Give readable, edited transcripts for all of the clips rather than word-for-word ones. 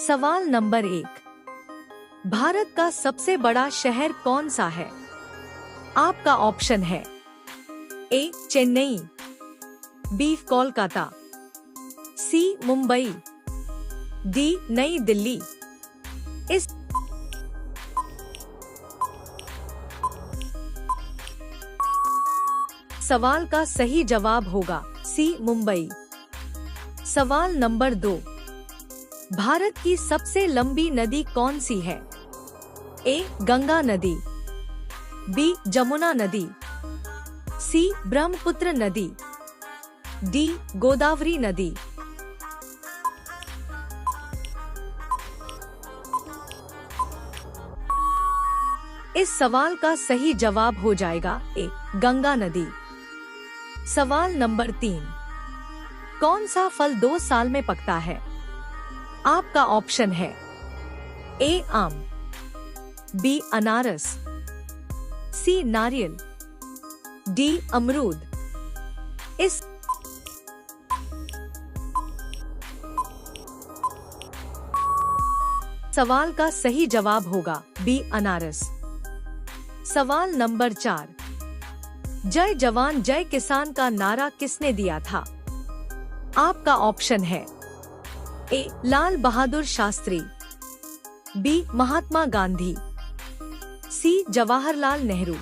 सवाल नंबर 1। भारत का सबसे बड़ा शहर कौन सा है? आपका ऑप्शन है ए चेन्नई, बी कोलकाता, सी मुंबई, डी नई दिल्ली। इस सवाल का सही जवाब होगा सी मुंबई। सवाल नंबर 2। भारत की सबसे लंबी नदी कौन सी है? ए गंगा नदी, बी जमुना नदी, सी ब्रह्मपुत्र नदी, डी गोदावरी नदी। इस सवाल का सही जवाब हो जाएगा ए गंगा नदी। सवाल नंबर 3। कौन सा फल 2 साल में पकता है? आपका ऑप्शन है ए आम, बी अनारस, सी नारियल, डी अमरूद। इस सवाल का सही जवाब होगा बी अनारस। सवाल नंबर 4। जय जवान जय किसान का नारा किसने दिया था? आपका ऑप्शन है ए लाल बहादुर शास्त्री, बी महात्मा गांधी, सी जवाहरलाल नेहरू,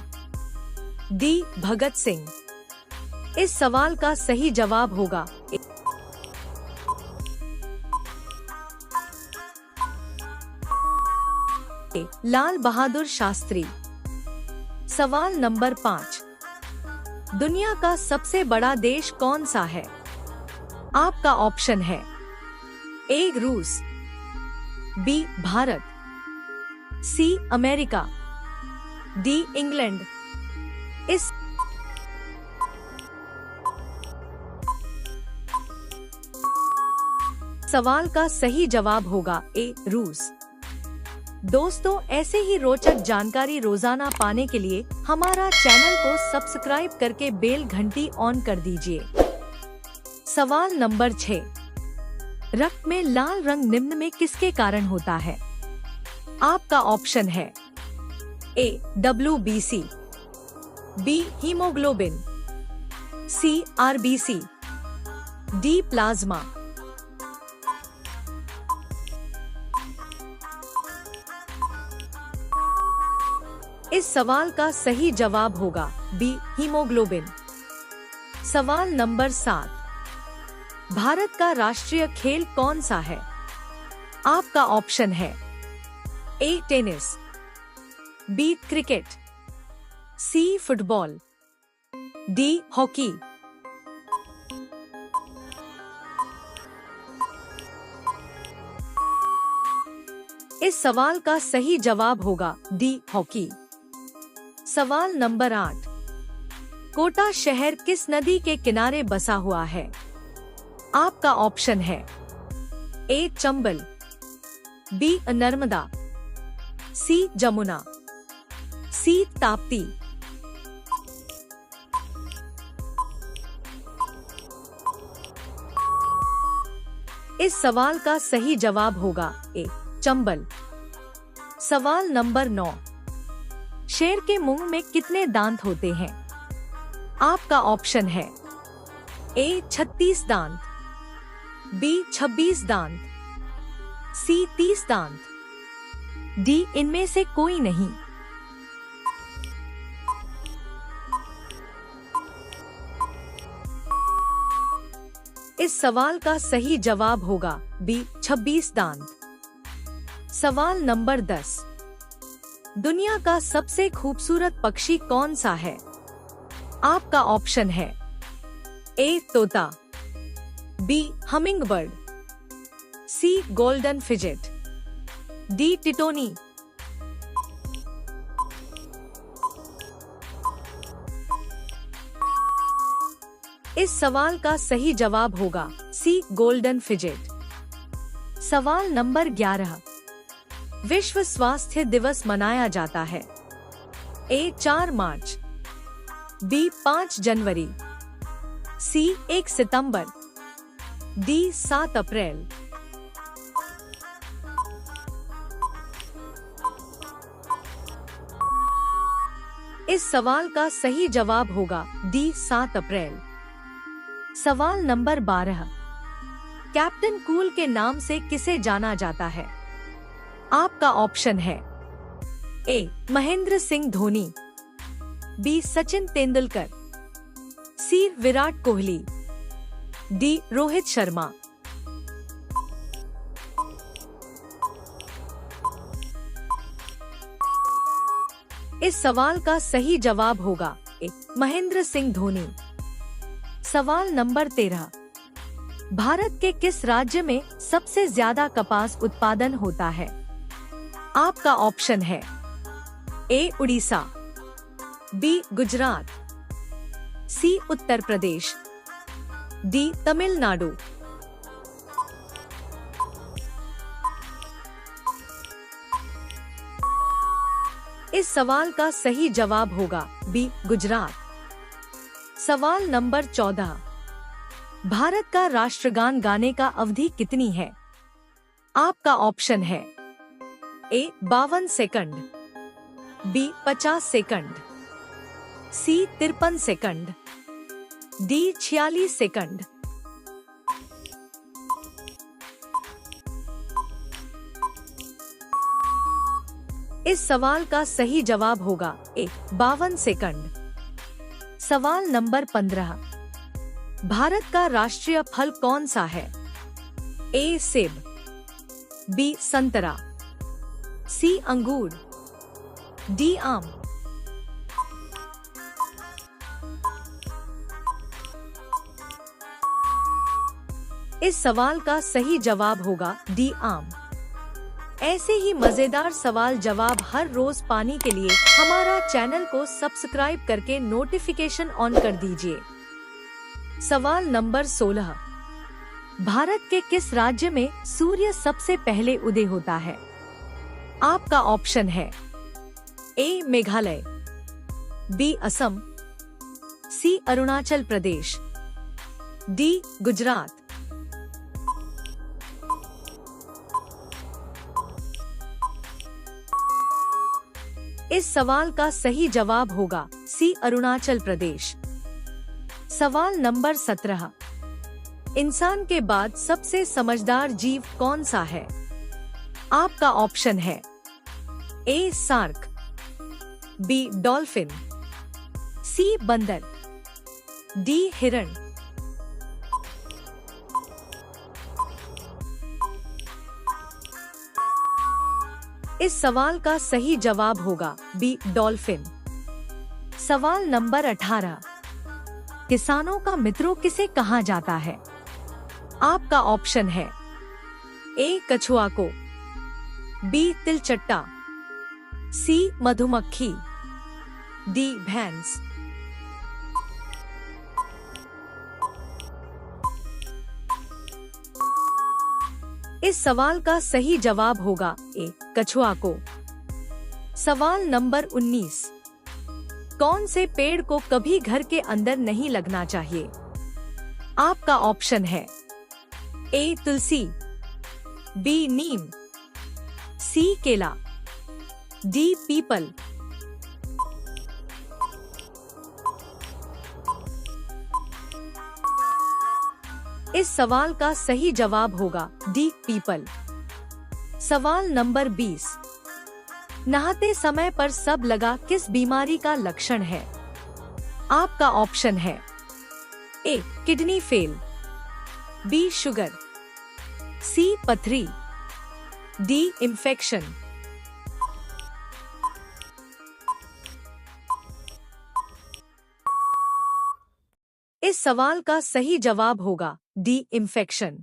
डी भगत सिंह। इस सवाल का सही जवाब होगा ए लाल बहादुर शास्त्री। सवाल नंबर 5। दुनिया का सबसे बड़ा देश कौन सा है? आपका ऑप्शन है ए रूस, B Bharat, C America, D England. इस सवाल का सही जवाब होगा ए रूस। दोस्तों, ऐसे ही रोचक जानकारी रोजाना पाने के लिए हमारा चैनल को सब्सक्राइब करके बेल घंटी ऑन कर दीजिए। सवाल नंबर 6। रक्त में लाल रंग निम्न में किसके कारण होता है? आपका ऑप्शन है A WBC, B haemoglobin, C RBC, D plasma. इस सवाल का सही जवाब होगा बी हीमोग्लोबिन। सवाल नंबर 7। भारत का राष्ट्रीय खेल कौन सा है? आपका ऑप्शन है A tennis, B cricket, C football, D hockey. इस सवाल का सही जवाब होगा डी हॉकी। सवाल नंबर 8। कोटा शहर किस नदी के किनारे बसा हुआ है? आपका ऑप्शन है ए चंबल, बी नर्मदा, सी जमुना, सी ताप्ती। इस सवाल का सही जवाब होगा ए चंबल। सवाल नंबर 9। शेर के मुंह में कितने दांत होते हैं? आपका ऑप्शन है ए 36 दांत, बी 26 दांत, सी 30 दांत, डी इनमें से कोई नहीं। इस सवाल का सही जवाब होगा बी 26 दांत। सवाल नंबर 10। दुनिया का सबसे खूबसूरत पक्षी कौन सा है? आपका ऑप्शन है ए तोता, बी हमिंग बर्ड, सी गोल्डन फिजेट, डी टिटोनी। इस सवाल का सही जवाब होगा सी गोल्डन फिजेट। सवाल नंबर 11। विश्व स्वास्थ्य दिवस मनाया जाता है ए 4 मार्च, बी 5 जनवरी, सी 1 सितंबर, डी 7 अप्रैल। इस सवाल का सही जवाब होगा डी 7 अप्रैल। सवाल नंबर 12। कैप्टन कूल के नाम से किसे जाना जाता है? आपका ऑप्शन है ए महेंद्र सिंह धोनी, बी सचिन तेंदुलकर, सी विराट कोहली, डी रोहित शर्मा। इस सवाल का सही जवाब होगा ए महेंद्र सिंह धोनी। सवाल नंबर 13। भारत के किस राज्य में सबसे ज्यादा कपास उत्पादन होता है? आपका ऑप्शन है ए उड़ीसा, बी गुजरात, सी उत्तर प्रदेश, डी तमिलनाडु। इस सवाल का सही जवाब होगा बी गुजरात। सवाल नंबर 14। भारत का राष्ट्रगान गाने का अवधि कितनी है? आपका ऑप्शन है ए 52 सेकंड, बी 50 सेकंड, सी 53 सेकंड, डी 46 सेकंड। इस सवाल का सही जवाब होगा ए 52 सेकंड। सवाल नंबर 15। भारत का राष्ट्रीय फल कौन सा है? ए सेब, बी संतरा, सी अंगूर, डी आम। इस सवाल का सही जवाब होगा डी आम। ऐसे ही मजेदार सवाल जवाब हर रोज पाने के लिए हमारा चैनल को सब्सक्राइब करके नोटिफिकेशन ऑन कर दीजिए। सवाल नंबर 16। भारत के किस राज्य में सूर्य सबसे पहले उदय होता है? आपका ऑप्शन है ए मेघालय, बी असम, सी अरुणाचल प्रदेश, डी गुजरात। इस सवाल का सही जवाब होगा सी अरुणाचल प्रदेश। सवाल नंबर 17। इंसान के बाद सबसे समझदार जीव कौन सा है? आपका ऑप्शन है ए शार्क, बी डॉल्फिन, सी बंदर, डी हिरण। इस सवाल का सही जवाब होगा बी डॉल्फिन। सवाल नंबर 18। किसानों का मित्र किसे कहा जाता है? आपका ऑप्शन है ए कछुआ को, बी तिलचट्टा, सी मधुमक्खी, डी भैंस। इस सवाल का सही जवाब होगा ए कछुआ को। सवाल नंबर 19। कौन से पेड़ को कभी घर के अंदर नहीं लगना चाहिए? आपका ऑप्शन है ए तुलसी, बी नीम, सी केला, डी पीपल। इस सवाल का सही जवाब होगा डी पीपल। सवाल नंबर 20। नहाते समय पर सब लगा किस बीमारी का लक्षण है? आपका ऑप्शन है ए किडनी फेल, बी शुगर, सी पथरी, डी इंफेक्शन। इस सवाल का सही जवाब होगा डी इंफेक्शन।